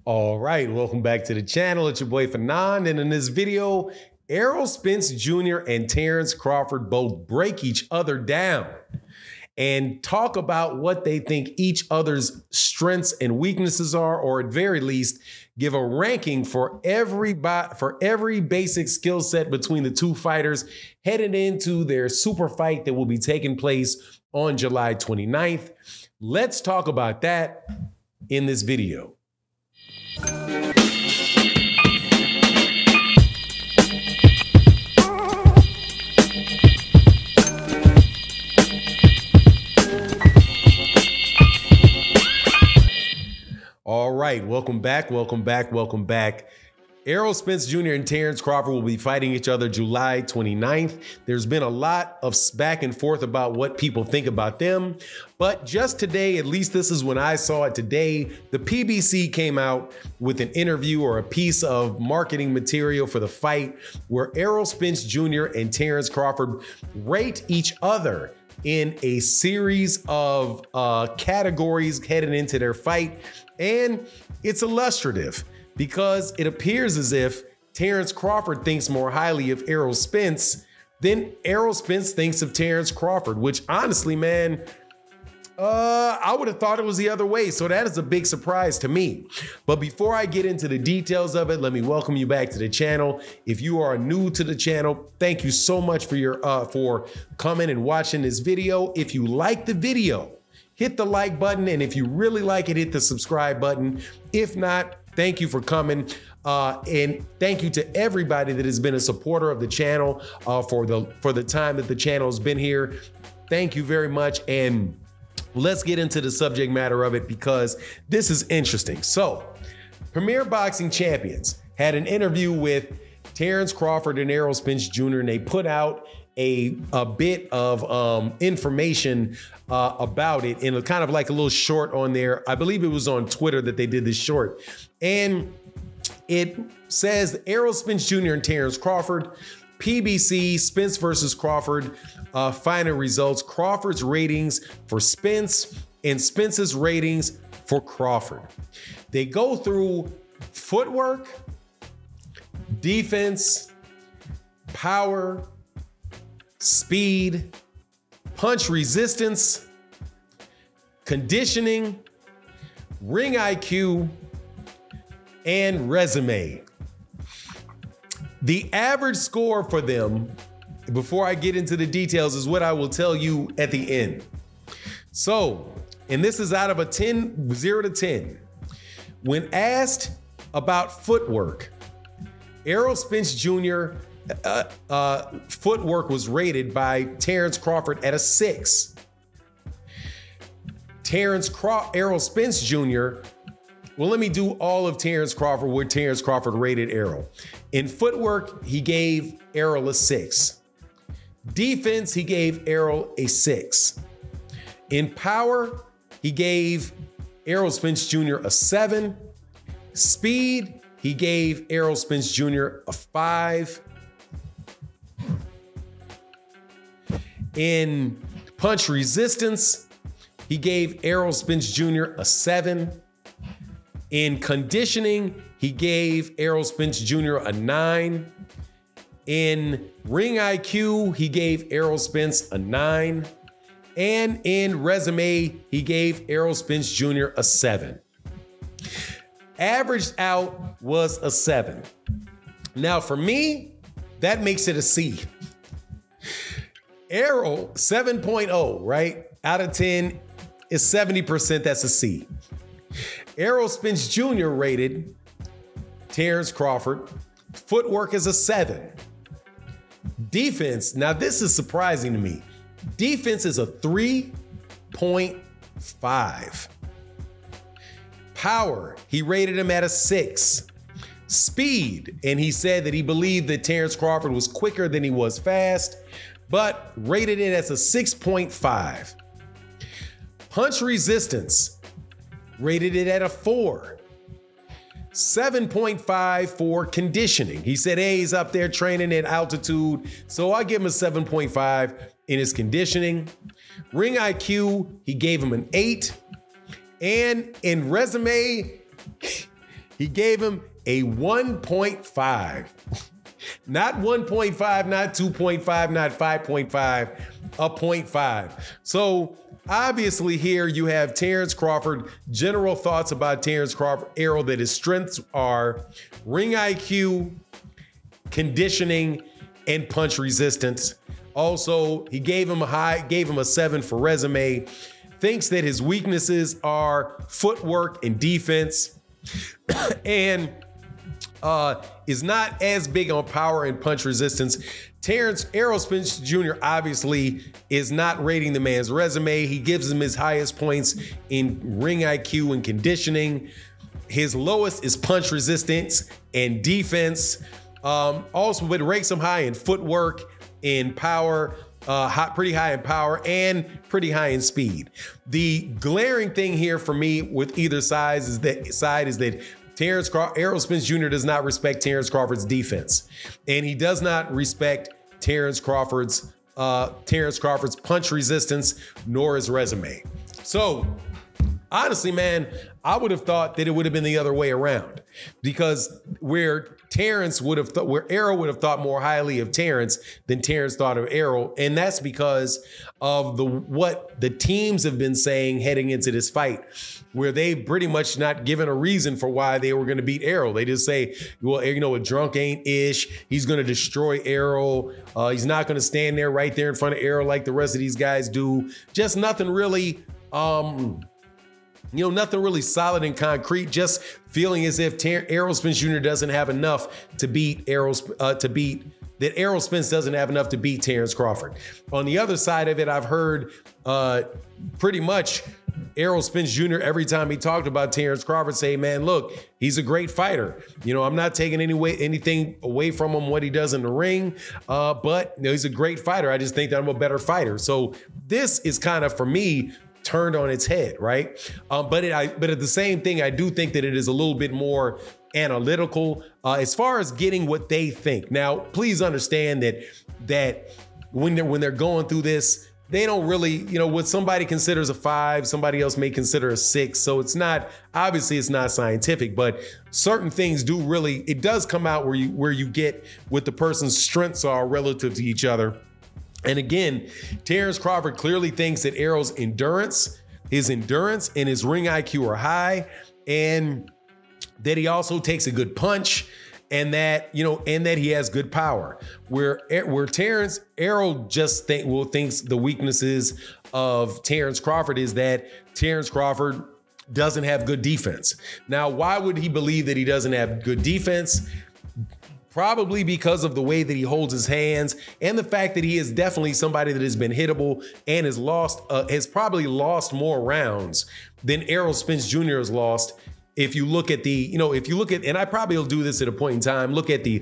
All right, welcome back to the channel. It's your boy Fanon, and in this video, Errol Spence Jr. and Terence Crawford both break each other down and talk about what they think each other's strengths and weaknesses are, or at very least, give a ranking for every basic skill set between the two fighters headed into their super fight that will be taking place on July 29th. Let's talk about that in this video. All right, welcome back. Errol Spence Jr. and Terence Crawford will be fighting each other July 29th. There's been a lot of back and forth about what people think about them, but just today, at least this is when I saw it today, the PBC came out with an interview or a piece of marketing material for the fight where Errol Spence Jr. and Terence Crawford rate each other in a series of categories heading into their fight. And it's illustrative because it appears as if Terence Crawford thinks more highly of Errol Spence than Errol Spence thinks of Terence Crawford, which honestly, man, I would have thought it was the other way. So that is a big surprise to me. But before I get into the details of it, let me welcome you back to the channel. If you are new to the channel, thank you so much for coming and watching this video. If you like the video, hit the like button. And if you really like it, hit the subscribe button. If not, thank you for coming. And thank you to everybody that has been a supporter of the channel for the time that the channel has been here. Thank you very much. And let's get into the subject matter of it because this is interesting. So, Premier Boxing Champions had an interview with Terence Crawford and Errol Spence Jr. and they put out a bit of information about it in a kind of like a little short on there. I believe it was on Twitter that they did this short. And it says Errol Spence Jr. and Terence Crawford, PBC, Spence versus Crawford, final results, Crawford's ratings for Spence and Spence's ratings for Crawford. They go through footwork, defense, power, speed, punch resistance, conditioning, ring IQ, and resume. The average score for them, before I get into the details, is what I will tell you at the end. So, and this is out of a 0 to 10. When asked about footwork, Errol Spence Jr. Footwork was rated by Terence Crawford at a 6. Errol Spence Jr. Well, let me do all of Terence Crawford where Terence Crawford rated Errol. In footwork, he gave Errol a 6. Defense, he gave Errol a 6. In power, he gave Errol Spence Jr. a 7. Speed, he gave Errol Spence Jr. a 5. In punch resistance, he gave Errol Spence Jr. a 7. In conditioning, he gave Errol Spence Jr. a 9. In ring IQ, he gave Errol Spence a 9. And in resume, he gave Errol Spence Jr. a 7. Averaged out was a 7. Now for me, that makes it a C. Errol, 7.0, right? Out of 10 is 70%, that's a C. Errol Spence Jr. rated Terence Crawford. Footwork is a 7. Defense, now this is surprising to me. Defense is a 3.5. Power, he rated him at a 6. Speed, and he said that he believed that Terence Crawford was quicker than he was fast, but rated it as a 6.5. Punch resistance, rated it at a 4. 7.5 for conditioning. He said, hey, he's up there training at altitude, so I'll give him a 7.5 in his conditioning. Ring IQ, he gave him an 8. And in resume, He gave him a 1.5. Not 1.5, not 2.5, not 5.5, a 0.5. So obviously here you have Terence Crawford. General thoughts about Terence Crawford, Errol, that his strengths are ring IQ, conditioning, and punch resistance. Also, he gave him a 7 for resume. Thinks that his weaknesses are footwork and defense, and is not as big on power and punch resistance. Errol Spence Jr. obviously is not rating the man's resume. He gives him his highest points in ring IQ and conditioning. His lowest is punch resistance and defense. Also, but ranks him high in footwork, in power, pretty high in power, and pretty high in speed. The glaring thing here for me with either side is that Errol Spence Jr. does not respect Terence Crawford's defense, and he does not respect Terence Crawford's punch resistance nor his resume. So honestly, man, I would have thought that it would have been the other way around, because where Errol would have thought more highly of Terence than Terence thought of Errol, and that's because of what the teams have been saying heading into this fight, where they pretty much not given a reason for why they were going to beat Errol. They just say, well, you know, a drunk ain't ish. He's going to destroy Errol. He's not going to stand there right there in front of Errol like the rest of these guys do. Just nothing really. Nothing really solid and concrete, just feeling as if Errol Spence Jr. doesn't have enough to beat Errol Spence doesn't have enough to beat Terence Crawford. On the other side of it, I've heard pretty much Errol Spence Jr. every time he talked about Terence Crawford say, man, look, he's a great fighter. You know, I'm not taking anything away from him, what he does in the ring, but he's a great fighter. I just think that I'm a better fighter. So this is kind of, for me, turned on its head, right? But at the same thing, I do think that it is a little bit more analytical as far as getting what they think. Now, please understand that when they're going through this, they don't really, what somebody considers a 5, somebody else may consider a 6. So it's not scientific, but certain things it does come out where you get what the person's strengths are relative to each other. And again, Terence Crawford clearly thinks that Errol's endurance and his ring IQ are high, and that he also takes a good punch, and that he has good power. Where Errol just thinks the weaknesses of Terence Crawford is that Terence Crawford doesn't have good defense. Now, why would he believe that he doesn't have good defense? Probably because of the way that he holds his hands, and the fact that he is definitely somebody that has been hittable and has probably lost more rounds than Errol Spence Jr. has lost. If you look at and I probably will do this at a point in time, look at the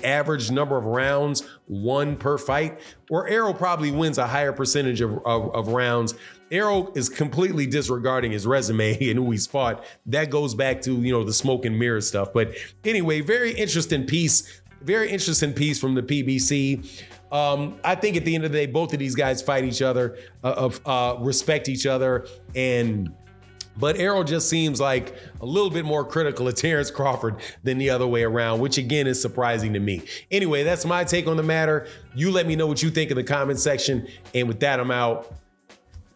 average number of rounds won per fight, where Errol probably wins a higher percentage of rounds. Errol is completely disregarding his resume and who he's fought. That goes back to, the smoke and mirror stuff. But anyway, very interesting piece from the PBC. I think at the end of the day, both of these guys fight each other, respect each other, but Errol just seems like a little bit more critical of Terence Crawford than the other way around, which again is surprising to me. Anyway, that's my take on the matter. You let me know what you think in the comment section. And with that, I'm out.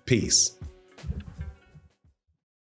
Peace.